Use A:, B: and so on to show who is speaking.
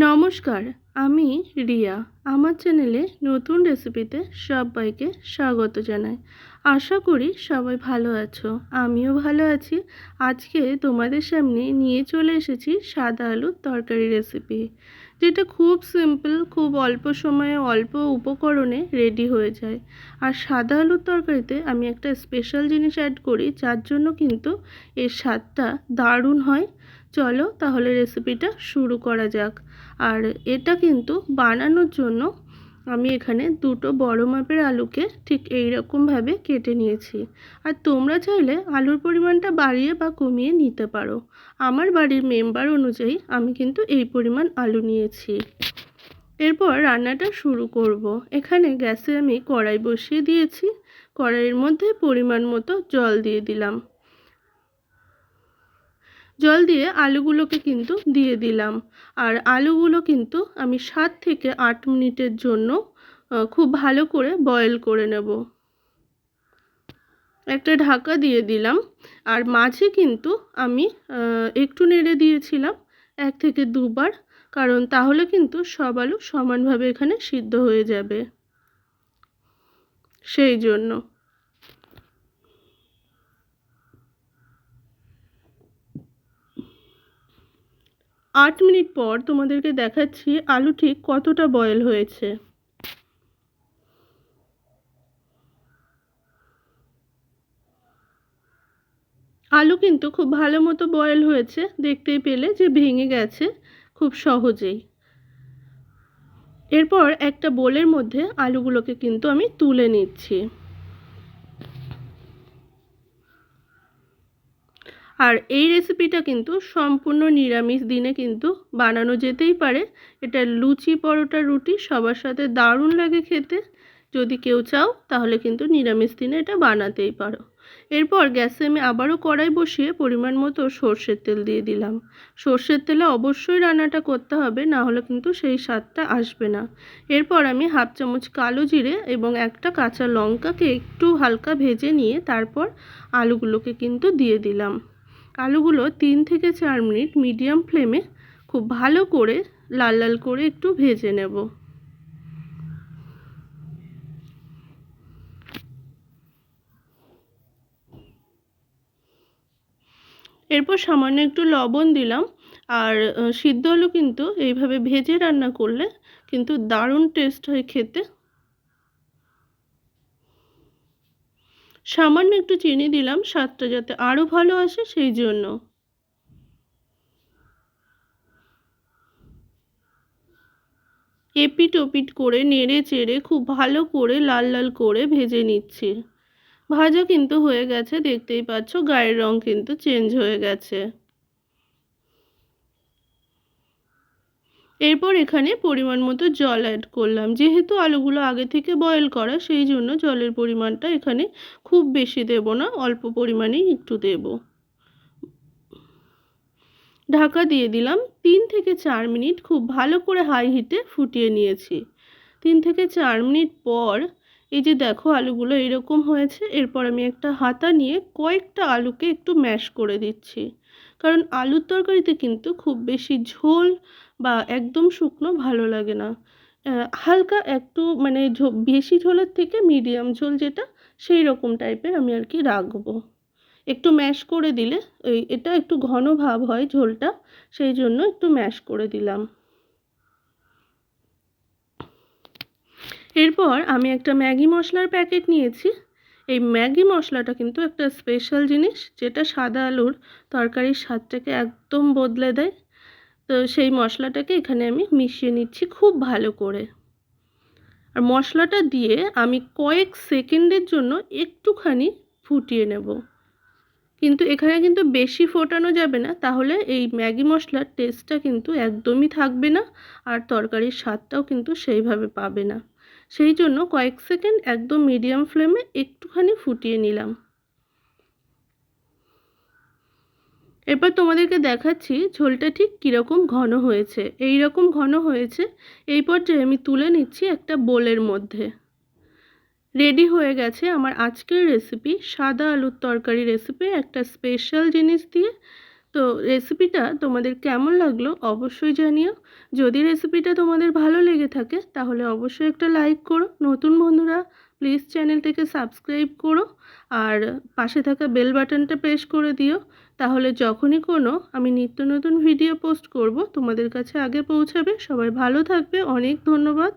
A: নমস্কার, আমি রিয়া। আমার চ্যানেলে নতুন রেসিপিতে সবাইকে স্বাগত জানাই। আশা করি সবাই ভালো আছো। আমিও ভালো আছি। আজকে তোমাদের সামনে নিয়ে চলে এসেছি সাদা আলুর তরকারি রেসিপি, যেটা খুব সিম্পল, খুব অল্প সময়ে অল্প উপকরণে রেডি হয়ে যায়। আর সাদা আলুর তরকারিতে আমি একটা স্পেশাল জিনিস অ্যাড করি, যার জন্য কিন্তু এর স্বাদটা দারুণ হয়। চলো তাহলে রেসিপিটা শুরু করা যাক। আর এটা কিন্তু বানানোর জন্য আমি এখানে দুটো বড় মাপের আলুকে ঠিক এই রকমভাবে কেটে নিয়েছি। আর তোমরা চাইলে আলুর পরিমাণটা বাড়িয়ে বা কমিয়ে নিতে পারো। আমার বাড়ির মেম্বার অনুযায়ী আমি কিন্তু এই পরিমাণ আলু নিয়েছি। এরপর রান্নাটা শুরু করব। এখানে গ্যাসে আমি কড়াই বসিয়ে দিয়েছি। কড়াইয়ের মধ্যে পরিমাণ মতো জল দিয়ে দিলাম। জল দিয়ে আলুগুলোকে কিন্তু দিয়ে দিলাম। আর আলুগুলো কিন্তু আমি 7 থেকে 8 মিনিটের জন্য খুব ভালো করে বয়েল করে নেব। একটা ঢাকা দিয়ে দিলাম। আর মাঝে কিন্তু আমি একটু নেড়ে দিয়েছিলাম 1 থেকে 2 বার, কারণ তাহলে কিন্তু সব আলু সমানভাবে এখানে সিদ্ধ হয়ে যাবে, সেই জন্য। 8 মিনিট পর তোমাদেরকে দেখাচ্ছি আলু ঠিক কতটা বয়েল হয়েছে। আলু কিন্তু খুব ভালো মতো বয়েল হয়েছে, দেখতেই পেলে যে ভেঙে গেছে খুব সহজেই। এরপর একটা বোলের মধ্যে আলুগুলোকে কিন্তু আমি তুলে নিচ্ছি। আর এই রেসিপিটা কিন্তু সম্পূর্ণ নিরামিষ দিনে কিন্তু বানানো যেতেই পারে। এটা লুচি, পরোটা, রুটি সবার সাথে দারুণ লাগে খেতে। যদি কেউ চাও তাহলে কিন্তু নিরামিষ দিনে এটা বানাতেই পারো। এরপর গ্যাসে আমি আবারও কড়াই বসিয়ে পরিমাণ মতো সর্ষের তেল দিয়ে দিলাম। সর্ষের তেলে অবশ্যই রান্নাটা করতে হবে, না হলে কিন্তু সেই স্বাদটা আসবে না। এরপর আমি হাফ চামচ কালো জিরে এবং একটা কাঁচা লঙ্কাকে একটু হালকা ভেজে নিয়ে তারপর আলুগুলোকে কিন্তু দিয়ে দিলাম। আলুগুলো 3 থেকে 4 মিনিট মিডিয়াম ফ্লেমে খুব ভালো করে লাল লাল করে একটু ভেজে নেব। এরপর সামান্য একটু লবণ দিলাম। আর সিদ্ধ আলু কিন্তু এইভাবে ভেজে রান্না করলে কিন্তু দারুণ টেস্ট হয় খেতে। সামান্য একটু চিনি দিলাম, স্বাদটা যাতে আরও ভালো আসে সেই জন্য। এপিট ওপিট করে নেড়ে চেড়ে খুব ভালো করে লাল লাল করে ভেজে নিচ্ছি। ভাজা কিন্তু হয়ে গেছে, দেখতেই পাচ্ছ গায়ের রং কিন্তু চেঞ্জ হয়ে গেছে। এরপর এখানে পরিমাণ মতো জল অ্যাড করলাম। যেহেতু আলুগুলো আগে থেকে বয়েল করা, সেই জন্য জলের পরিমাণটা এখানে খুব বেশি দেব না, অল্প পরিমাণেই একটু দেব। ঢাকা দিয়ে দিলাম। 3 থেকে 4 মিনিট খুব ভালো করে হাই হিটে ফুটিয়ে নিয়েছি। 3 থেকে 4 মিনিট পর এই যে দেখো আলুগুলো এরকম হয়েছে। এরপর আমি একটা হাতা নিয়ে কয়েকটা আলুকে একটু ম্যাশ করে দিচ্ছি, কারণ আলুর তরকারিতে কিন্তু খুব বেশি ঝোল বা একদম শুকনো ভালো লাগে না। হালকা একটু মানে বেশি ঝোলের থেকে মিডিয়াম ঝোল, যেটা সেই রকম টাইপের আমি আর কি রাখবো। একটু ম্যাশ করে দিলে এটা একটু ঘন ভাব হয় ঝোলটা, সেই জন্য একটু ম্যাশ করে দিলাম। এরপর আমি একটা ম্যাগি মশলার প্যাকেট নিয়েছি। এই ম্যাগি মশলাটা কিন্তু একটা স্পেশাল জিনিস, যেটা সাদা আলুর তরকারির স্বাদটাকে একদম বদলে দেয়। তো সেই মশলাটাকে এখানে আমি মিশিয়ে নিচ্ছি খুব ভালো করে। আর মশলাটা দিয়ে আমি কয়েক সেকেন্ডের জন্য একটুখানি ফুটিয়ে নেব। কিন্তু এখানে কিন্তু বেশি ফোটানো যাবে না, তাহলে এই ম্যাগি মশলার টেস্টটা কিন্তু একদমই থাকবে না। আর তরকারির স্বাদটাও কিন্তু সেইভাবে পাবে না। সেই জন্য কয়েক সেকেন্ড একদম মিডিয়াম ফ্লেমে একটুখানি ফুটিয়ে নিলাম। এরপর তোমাদেরকে দেখাচ্ছি ঝোলটা ঠিক কীরকম ঘন হয়েছে। এই রকম ঘন হয়েছে। এই পর্যায়ে আমি তুলে নিচ্ছি একটা বোলের মধ্যে। রেডি হয়ে গেছে আমার আজকের রেসিপি, সাদা আলুর তরকারি রেসিপি, একটা স্পেশাল জিনিস দিয়ে। তো রেসিপিটা তোমাদের কেমন লাগলো অবশ্যই জানিও। যদি রেসিপিটা তোমাদের ভালো লেগে থাকে তাহলে অবশ্যই একটা লাইক করো। নতুন বন্ধুরা প্লিজ চ্যানেলটিকে সাবস্ক্রাইব করো আর পাশে থাকা বেল বাটনটা প্রেস করে দিও। তাহলে যখনই কোনো আমি নিত্য নতুন ভিডিও পোস্ট করব তোমাদের কাছে আগে পৌঁছাবে। সবাই ভালো থাকবে, অনেক ধন্যবাদ।